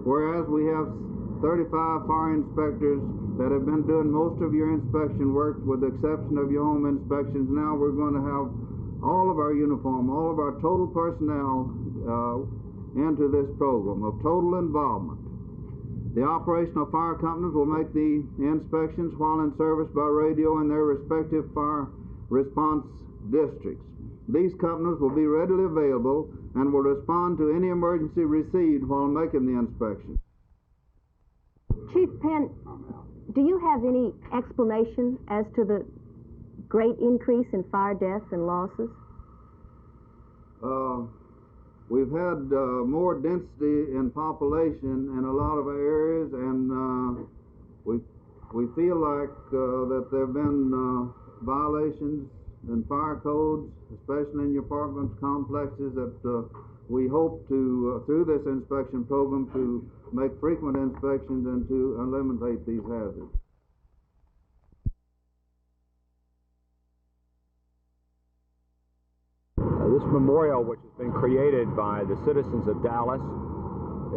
Whereas we have 35 fire inspectors that have been doing most of your inspection work with the exception of your home inspections, now we're going to have all of our uniform, all of our total personnel into this program of total involvement. The operational fire companies will make the inspections while in service by radio in their respective fire response districts. These companies will be readily available and will respond to any emergency received while making the inspection. Chief Penn, do you have any explanation as to the great increase in fire deaths and losses? We've had more density in population in a lot of areas, and we feel like that there have been violations in fire codes, especially in your apartment complexes, that we hope to, through this inspection program, to make frequent inspections and to eliminate these hazards. This memorial, which has been created by the citizens of Dallas,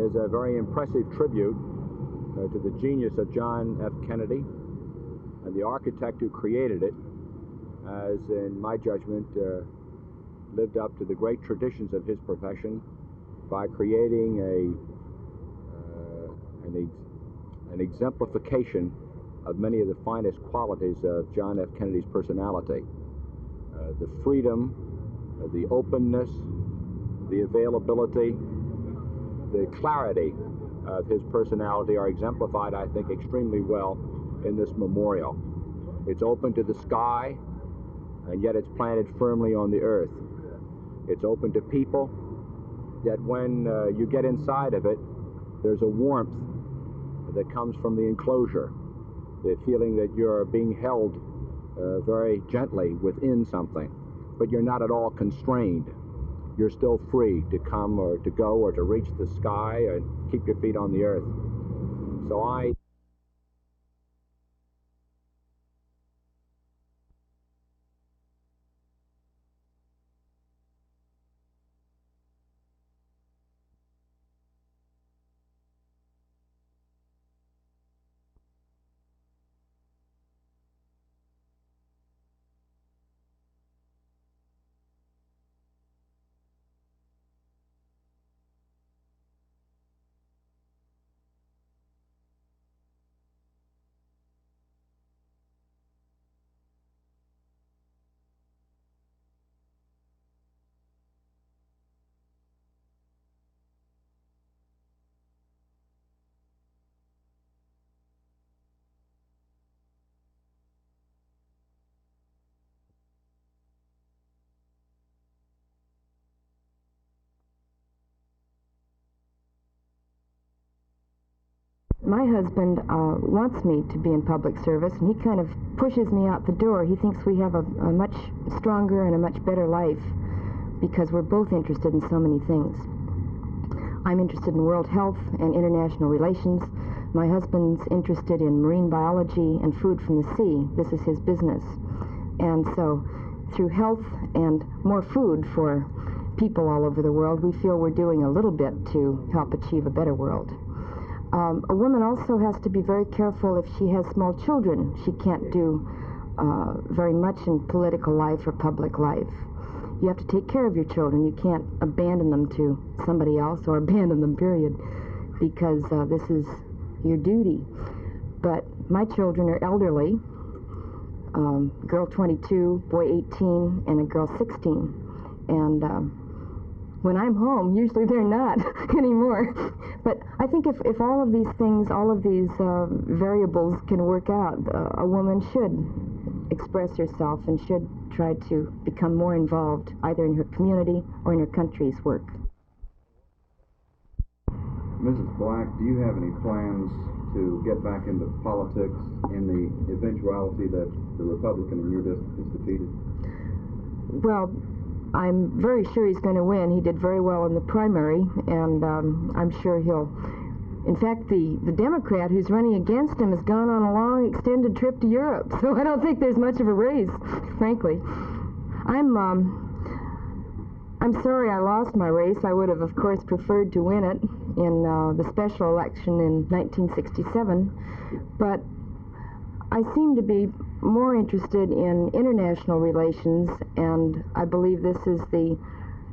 is a very impressive tribute to the genius of John F. Kennedy, and the architect who created it has, in my judgment, lived up to the great traditions of his profession by creating an exemplification of many of the finest qualities of John F. Kennedy's personality. The freedom, the openness, the availability, the clarity of his personality are exemplified, I think, extremely well in this memorial. It's open to the sky, and yet it's planted firmly on the earth. It's open to people, yet when you get inside of it, there's a warmth that comes from the enclosure, the feeling that you're being held very gently within something, but you're not at all constrained. You're still free to come or to go or to reach the sky and keep your feet on the earth. So My husband wants me to be in public service, and he kind of pushes me out the door. He thinks we have a much stronger and a much better life because we're both interested in so many things. I'm interested in world health and international relations. My husband's interested in marine biology and food from the sea. This is his business. And so through health and more food for people all over the world, we feel we're doing a little bit to help achieve a better world. A woman also has to be very careful if she has small children. She can't do very much in political life or public life. You have to take care of your children. You can't abandon them to somebody else or abandon them, period, because this is your duty. But my children are elderly, girl 22, boy 18, and a girl 16. And when I'm home, usually they're not anymore. But I think if all of these things, all of these variables can work out, a woman should express herself and should try to become more involved, either in her community or in her country's work. Mrs. Black, do you have any plans to get back into politics in the eventuality that the Republican in your district is defeated? Well, I'm very sure he's going to win. He did very well in the primary, and I'm sure he'll... In fact, the Democrat who's running against him has gone on a long, extended trip to Europe, so I don't think there's much of a race, frankly. I'm I'm sorry I lost my race. I would have, of course, preferred to win it in the special election in 1967, but I seem to be more interested in international relations, and I believe this is the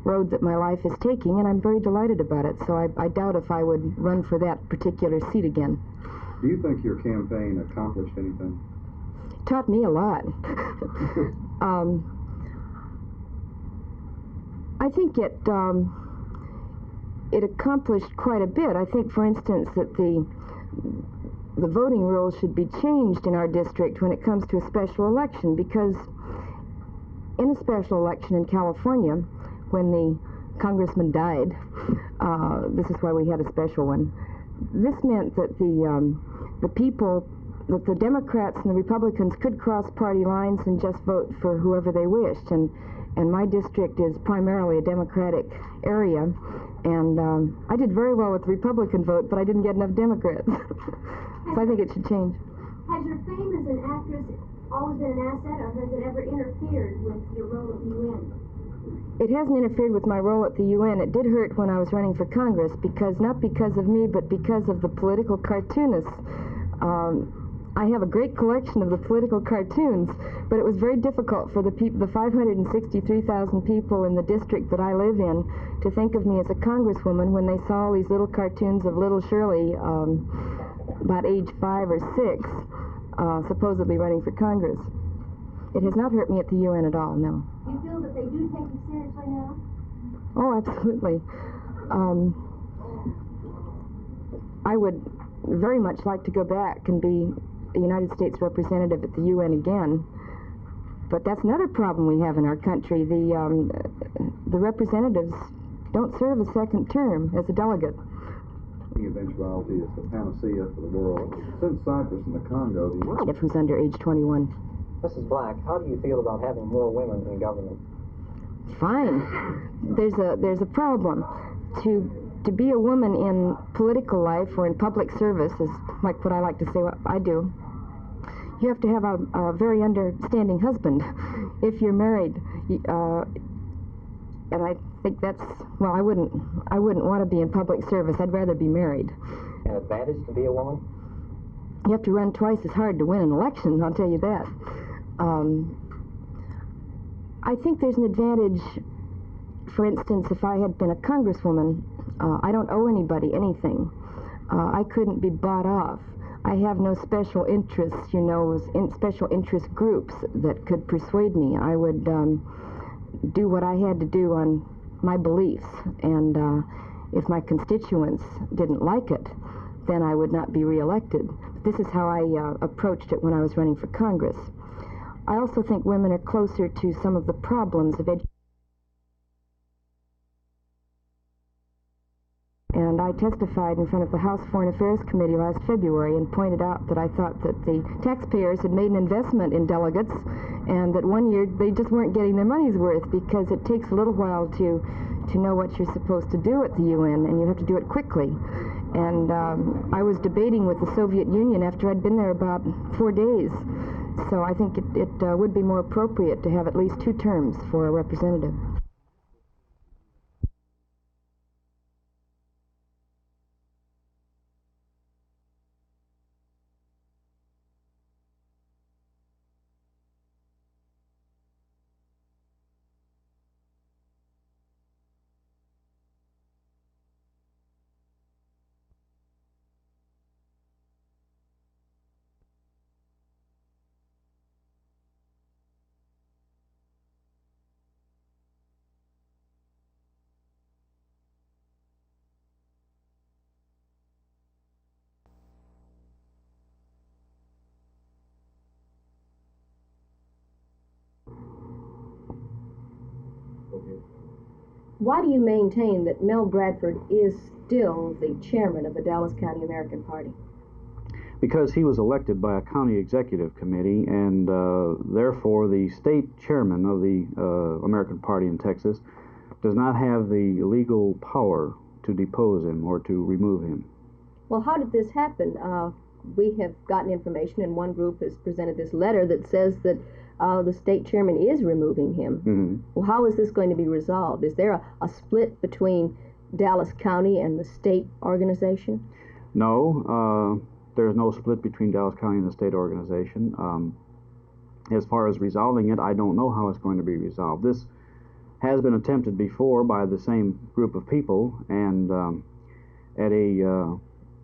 road that my life is taking, and I'm very delighted about it, so I doubt if I would run for that particular seat again. Do you think your campaign accomplished anything? Taught me a lot. I think it accomplished quite a bit. I think, for instance, that the voting rules should be changed in our district when it comes to a special election, because in a special election in California, when the congressman died, this is why we had a special one, this meant that the people, that the Democrats and the Republicans could cross party lines and just vote for whoever they wished, and my district is primarily a Democratic area, and I did very well with the Republican vote, but I didn't get enough Democrats. So I think it should change. Has your fame as an actress always been an asset, or has it ever interfered with your role at the UN? It hasn't interfered with my role at the UN. It did hurt when I was running for Congress, because, not because of me, but because of the political cartoonists. I have a great collection of the political cartoons, but it was very difficult for the 563,000 people in the district that I live in to think of me as a congresswoman when they saw all these little cartoons of little Shirley, about age 5 or 6, supposedly running for Congress. It has not hurt me at the UN at all, no. Do you feel that they do take you seriously now? Oh, absolutely. I would very much like to go back and be a United States representative at the UN again, but that's another problem we have in our country. The representatives don't serve a second term as a delegate. The eventuality is the panacea for the world. Since Cyprus and the Congo, Who's under age 21. Mrs. Black, how do you feel about having more women in government? Fine. There's a problem. To be a woman in political life or in public service is like what I like to say what I do. You have to have a very understanding husband if you're married. And I think that's, well, I wouldn't want to be in public service. I'd rather be married. An advantage to be a woman? You have to run twice as hard to win an election, I'll tell you that. I think there's an advantage, for instance, if I had been a congresswoman, I don't owe anybody anything. I couldn't be bought off. I have no special interests, special interest groups that could persuade me. I would do what I had to do on my beliefs, and if my constituents didn't like it, then I would not be reelected. This is how I approached it when I was running for Congress. I also think women are closer to some of the problems of education. And I testified in front of the House Foreign Affairs Committee last February and pointed out that I thought that the taxpayers had made an investment in delegates, and that one year they just weren't getting their money's worth, because it takes a little while to know what you're supposed to do at the UN, and you have to do it quickly. And I was debating with the Soviet Union after I'd been there about 4 days. So I think it would be more appropriate to have at least 2 terms for a representative. Why do you maintain that Mel Bradford is still the chairman of the Dallas County American Party? Because he was elected by a county executive committee, and therefore the state chairman of the American Party in Texas does not have the legal power to depose him or to remove him. Well, how did this happen? we have gotten information, and one group has presented this letter that says that the state chairman is removing him. Mm-hmm. Well, how is this going to be resolved? Is there a split between Dallas County and the state organization? No, there's no split between Dallas County and the state organization. As far as resolving it, I don't know how it's going to be resolved. This has been attempted before by the same group of people, and at a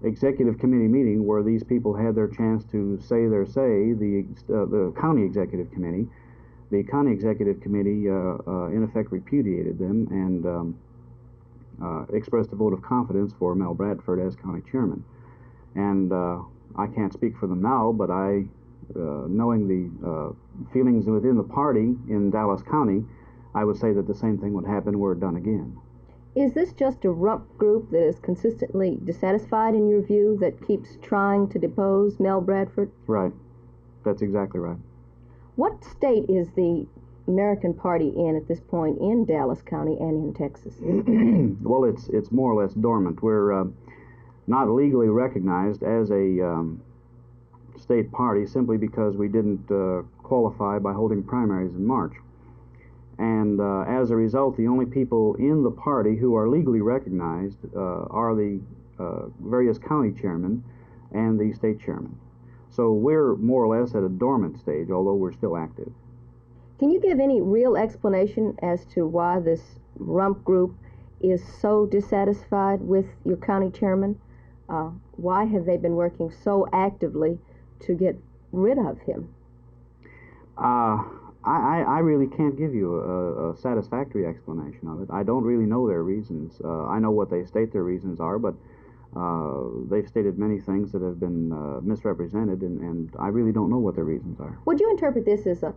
executive committee meeting where these people had their chance to say their say, the county executive committee, in effect repudiated them and expressed a vote of confidence for Mel Bradford as county chairman. And I can't speak for them now, but knowing the feelings within the party in Dallas County, I would say that the same thing would happen were it done again. Is this just a rump group that is consistently dissatisfied, in your view, that keeps trying to depose Mel Bradford? Right. That's exactly right. What state is the American Party in at this point in Dallas County and in Texas? Well, it's more or less dormant. We're not legally recognized as a state party simply because we didn't qualify by holding primaries in March. And as a result, the only people in the party who are legally recognized are the various county chairmen and the state chairman. So we're more or less at a dormant stage, although we're still active. Can you give any real explanation as to why this rump group is so dissatisfied with your county chairman? Why have they been working so actively to get rid of him? I really can't give you a satisfactory explanation of it. I don't really know their reasons. I know what they state their reasons are, but they've stated many things that have been misrepresented, and I really don't know what their reasons are. Would you interpret this as a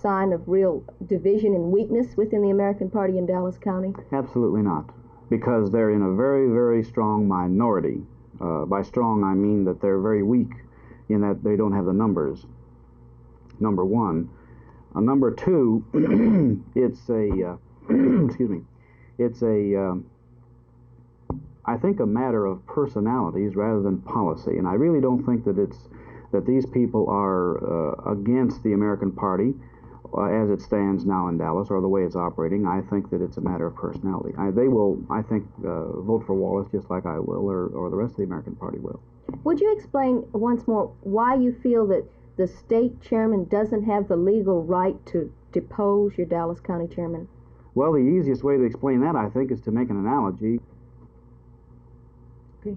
sign of real division and weakness within the American Party in Dallas County? Absolutely not, because they're in a very, very strong minority. By strong, I mean that they're very weak in that they don't have the numbers, number one. Number two, it's a, excuse me, it's a, I think a matter of personalities rather than policy. And I really don't think that these people are against the American Party as it stands now in Dallas or the way it's operating. I think that it's a matter of personality. They will, I think, vote for Wallace just like I will, or the rest of the American Party will. Would you explain once more why you feel that the state chairman doesn't have the legal right to depose your Dallas County chairman? Well, the easiest way to explain that, I think, is to make an analogy. Okay.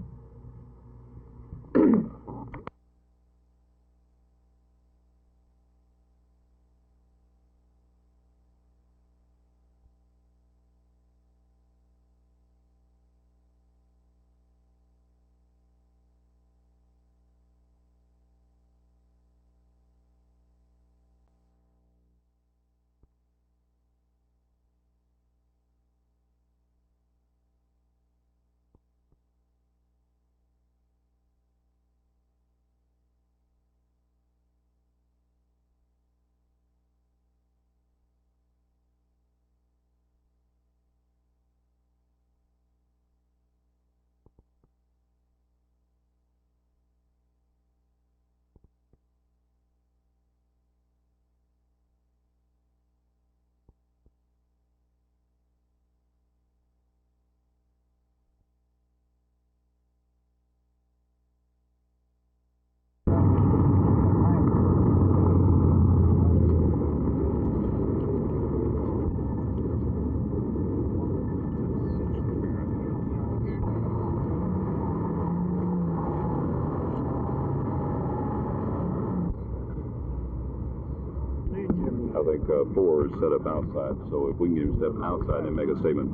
I think 4 is set up outside, so if we can get him step outside and make a statement.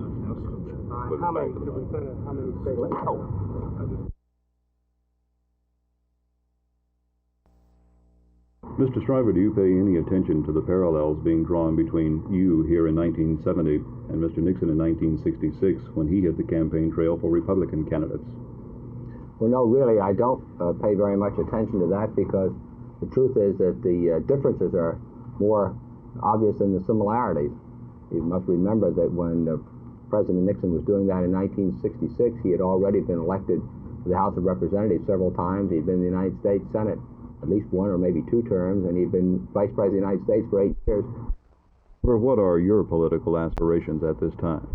How many statements? Mr. Shriver, do you pay any attention to the parallels being drawn between you here in 1970 and Mr. Nixon in 1966 when he hit the campaign trail for Republican candidates? Well, no, really, I don't pay very much attention to that because the truth is that the differences are more obvious than the similarities. You must remember that when President Nixon was doing that in 1966, he had already been elected the House of Representatives several times. He'd been in the United States Senate at least one or maybe two terms, and he'd been Vice President of the United States for 8 years. What are your political aspirations at this time?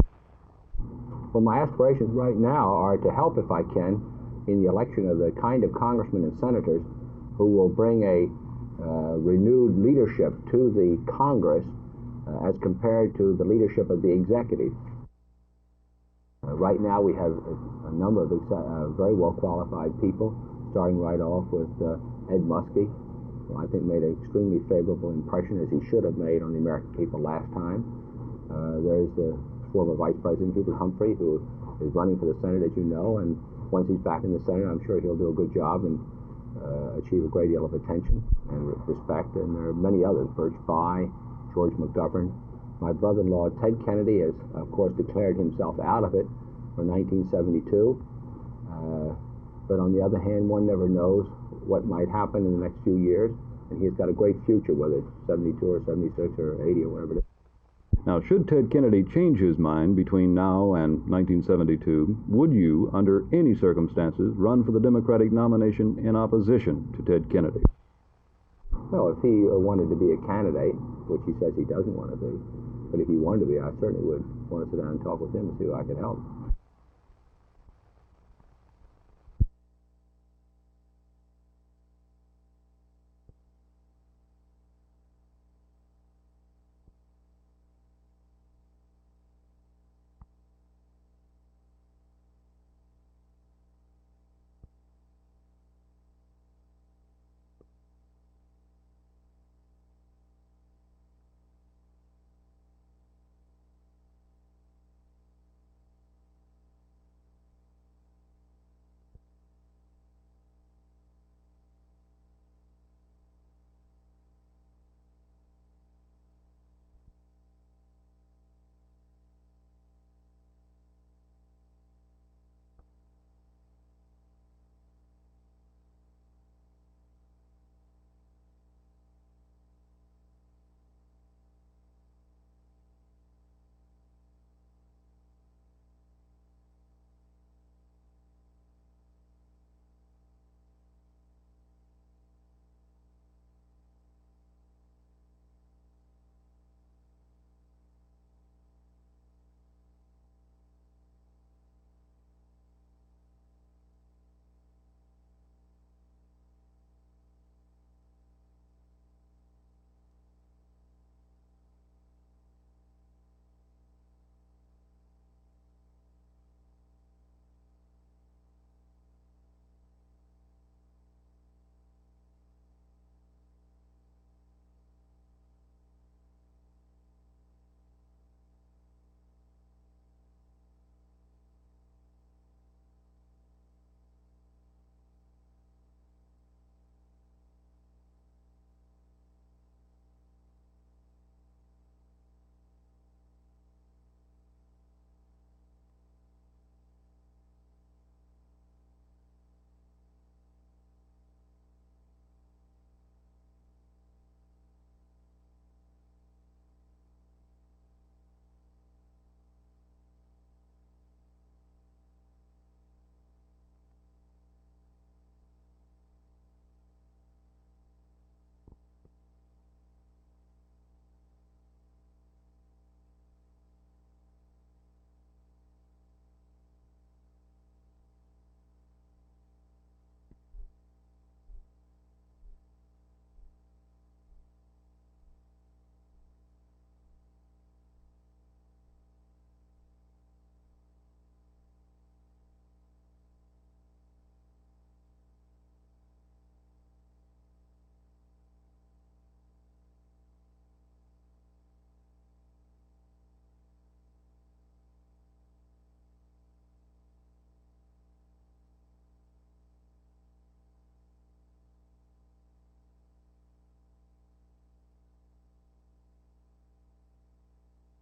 Well, my aspirations right now are to help, if I can, in the election of the kind of congressmen and senators who will bring a renewed leadership to the Congress as compared to the leadership of the executive. Right now we have a number of very well qualified people, starting right off with Ed Muskie, who I think made an extremely favorable impression, as he should have made on the American people last time. There's the former Vice President Hubert Humphrey, who is running for the Senate, as you know, and once he's back in the Senate, I'm sure he'll do a good job and achieve a great deal of attention and respect. And there are many others, Birch Bayh, George McGovern. My brother-in-law, Ted Kennedy, has, of course, declared himself out of it for 1972. But on the other hand, one never knows what might happen in the next few years, and he's got a great future, whether it's 72 or 76 or 80 or whatever it is. Now, should Ted Kennedy change his mind between now and 1972, would you, under any circumstances, run for the Democratic nomination in opposition to Ted Kennedy? Well, if he wanted to be a candidate, which he says he doesn't want to be, but if he wanted to be, I certainly would want to sit down and talk with him and see how I could help.